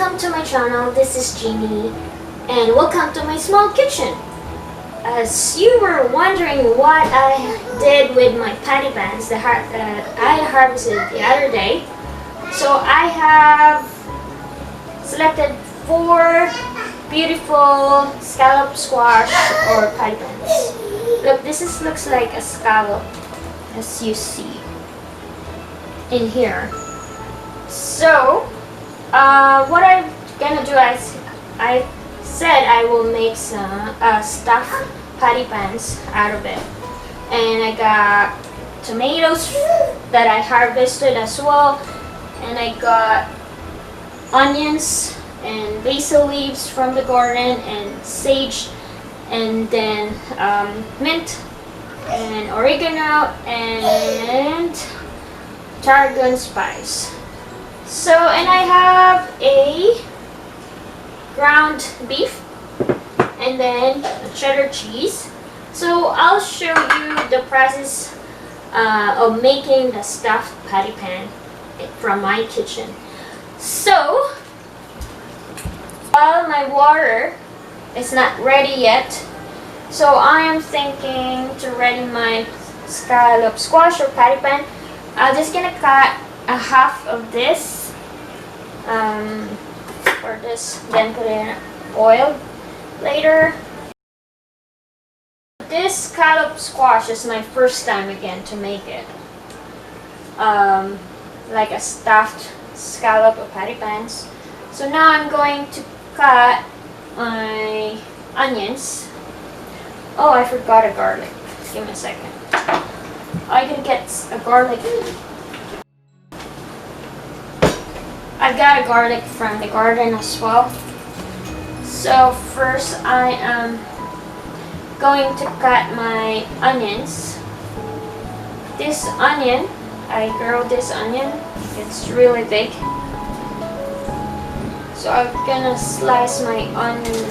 Welcome to my channel. This is Jeannie, and welcome to my small kitchen. As you were wondering what I did with my patty pans that I harvested the other day, so I have selected 4 beautiful scallop squash or patty pans. Look, looks like a scallop, as you see in here. So what I'm gonna do is I said I will make some stuffed patty pans out of it, and I got tomatoes that I harvested as well, and I got onions and basil leaves from the garden, and sage, and then mint and oregano and tarragon spice. So, and I have a ground beef and then cheddar cheese. So I'll show you the process of making the stuffed patty pan from my kitchen. So while my water is not ready yet, so I am thinking to ready my scallop squash or patty pan. I'm just gonna cut a half of this for this, then put in oil later. This scallop squash is my first time again to make it, like a stuffed scallop or patty pans. So now I'm going to cut my onions. Oh, I forgot a garlic. Give me a second. I can get a garlic. I got a garlic from the garden as well. So first I am going to cut my onions. This onion, I grew this onion. It's really big. So I'm gonna slice my onion.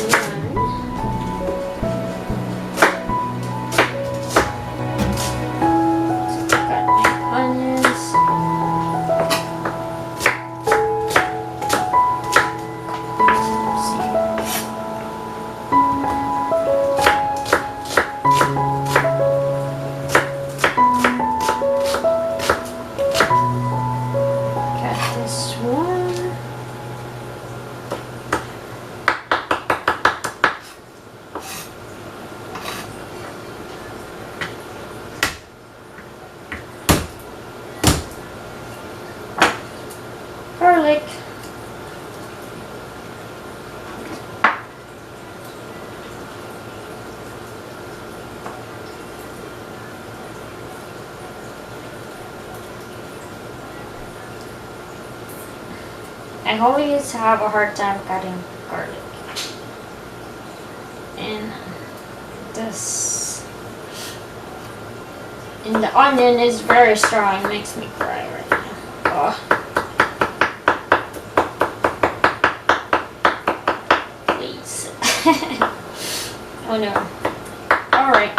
Garlic. I always have a hard time cutting garlic, and the onion is very strong. It makes me cry right now. Oh. Oh no. Alright.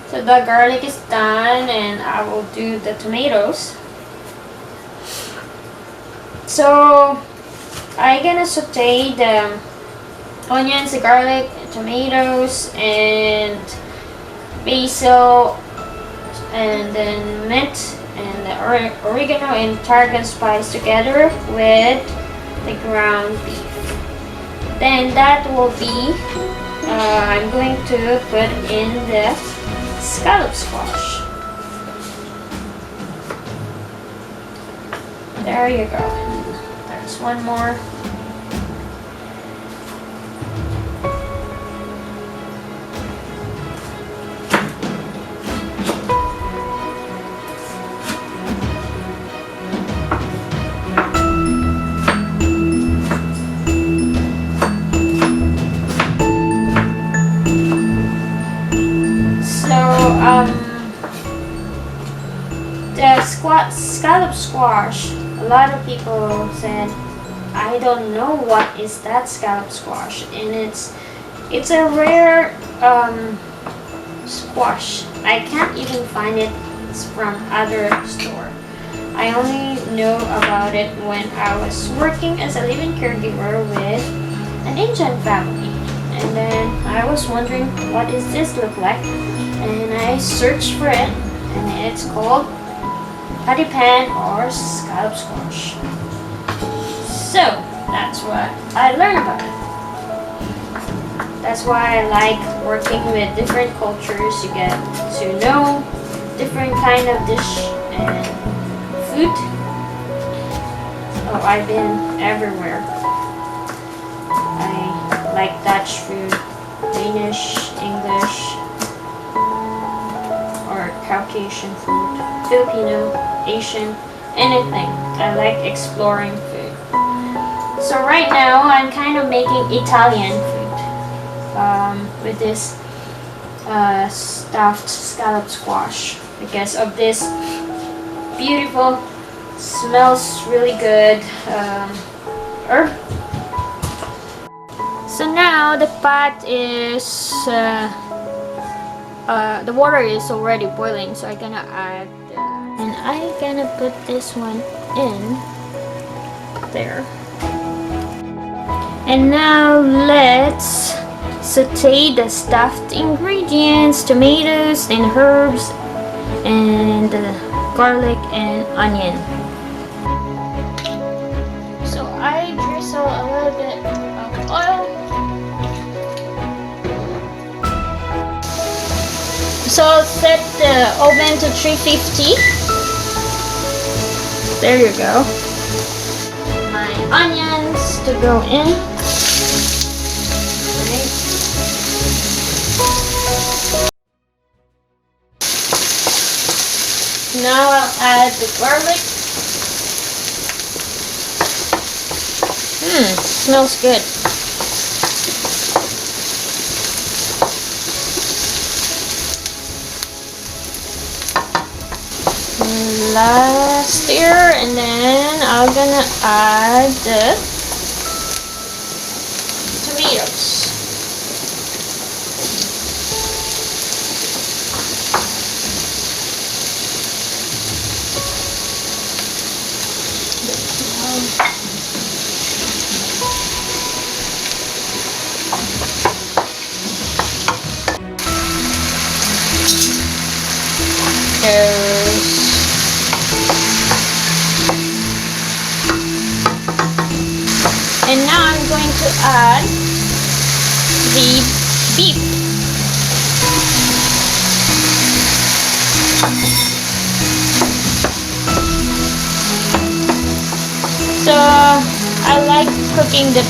So the garlic is done, and I will do the tomatoes. So I'm gonna saute the onions, the garlic, the tomatoes, and basil, and then mint, and the oregano and tarragon spice together with the ground beef. Then that will be, I'm going to put in the scallop squash. There you go. And there's one more. The scallop squash, a lot of people said, I don't know what is that scallop squash, and it's a rare squash. I can't even find it from other store. I only knew about it when I was working as a living caregiver with an Indian family. And then I was wondering, what does this look like? And I searched for it, and it's called patty pan or scallop squash. So that's what I learned about it. That's why I like working with different cultures. You get to know different kind of dish and food. So I've been everywhere. I like Dutch food, Danish, English, or Caucasian food, Filipino, Asian, anything. I like exploring food. So right now I'm kind of making Italian food with this stuffed scallop squash because of this beautiful, smells really good herb. So now the pot is the water is already boiling, so I'm gonna add and I'm gonna put this one in there. And now let's saute the stuffed ingredients, tomatoes and herbs and garlic and onion. So I drizzle a little bit of oil. So I'll set the oven to 350. There you go. My onions to go in. Now I'll add the garlic. Smells good. Last stir, and then I'm gonna add the tomatoes. And now I'm going to add the beef. So I like cooking the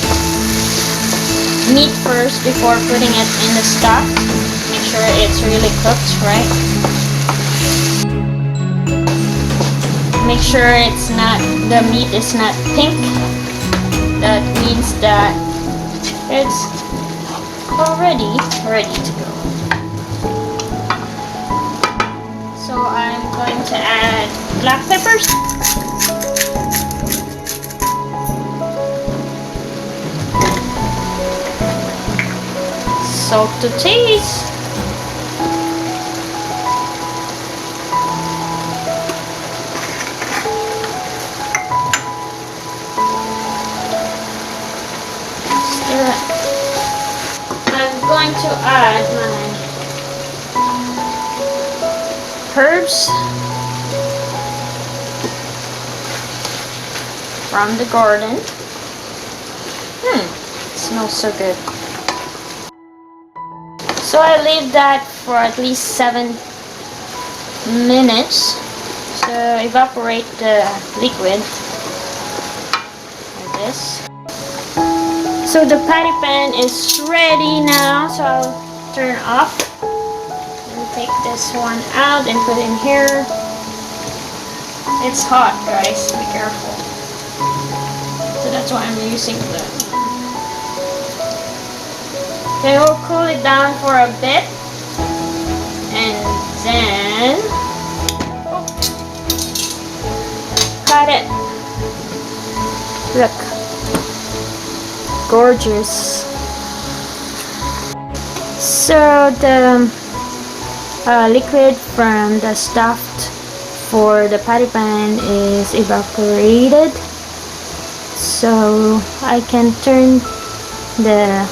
meat first before putting it in the stock. Make sure it's really cooked, right? Make sure the meat is not pink. That means that it's already ready to go. So I'm going to add black peppers. Salt to taste. I'm going to add my herbs from the garden. It smells so good. So I leave that for at least 7 minutes to evaporate the liquid like this. So the patty pan is ready now, so I'll turn off and take this one out and put in here. It's hot, guys, be careful. So that's why I'm using the. Okay, we'll cool it down for a bit, and then cut it. Look. Gorgeous. So the liquid from the stuffed for the patty pan is evaporated, so I can turn the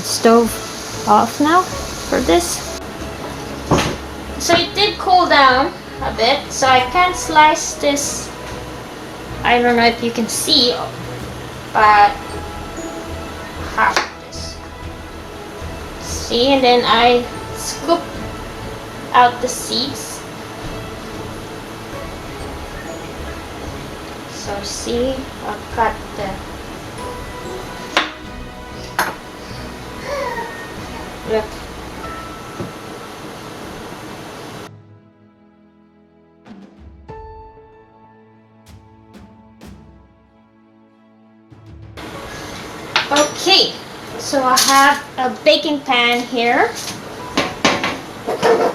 stove off now for this. So it did cool down a bit, so I can slice this. I don't know if you can see, but half of this. See, and then I scoop out the seeds. So see, I'll cut the look. Okay, so I have a baking pan here.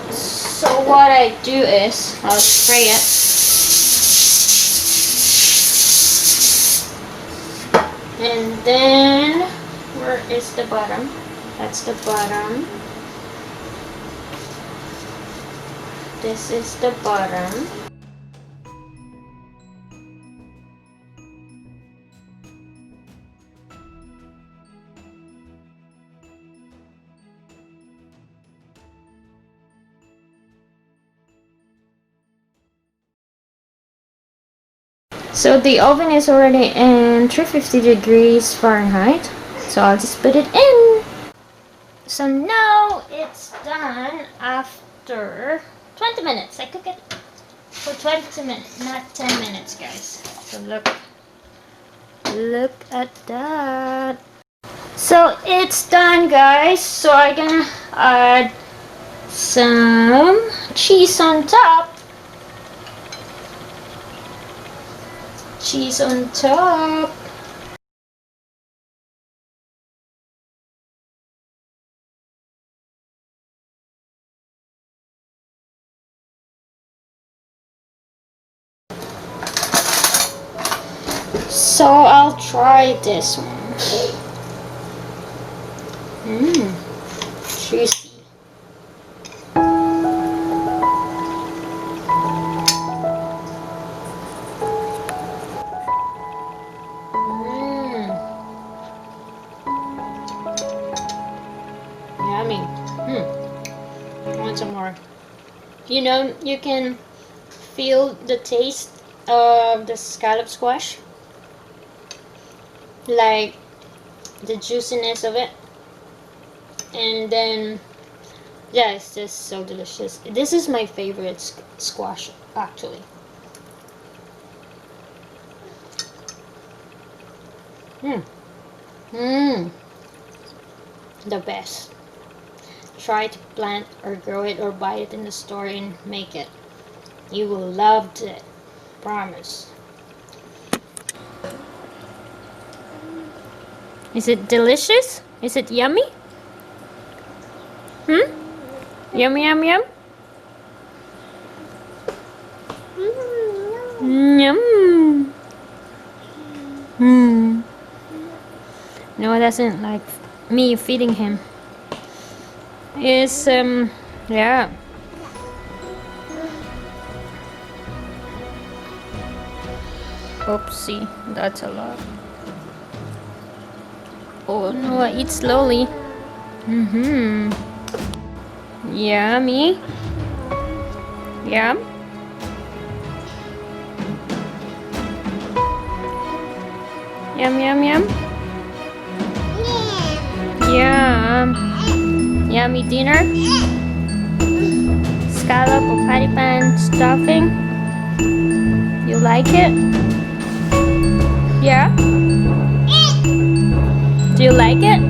So what I do is I'll spray it. And then, where is the bottom? That's the bottom. This is the bottom. So the oven is already in 350 degrees Fahrenheit. So I'll just put it in. So now it's done after 20 minutes. I cook it for 20 minutes, not 10 minutes, guys. So look at that. So it's done, guys. So I'm gonna add some cheese on top. Cheese on top. So I'll try this one. Juicy. Yummy. I want some more. You know, you can feel the taste of the scallop squash, like the juiciness of it, and then yeah, it's just so delicious. This is my favorite squash, actually. The best. Try to plant or grow it or buy it in the store and make it. You will love it. Promise. Is it delicious? Is it yummy? Yum, yum, yum? Yum. No, it doesn't like me feeding him. It's, yeah. Oopsie, that's a lot. Oh no, I eat slowly. Yummy. Yum. Yum, yum, yum. Yum. Yummy dinner. Scallop or patty pan stuffing. You like it? Yeah? Do you like it?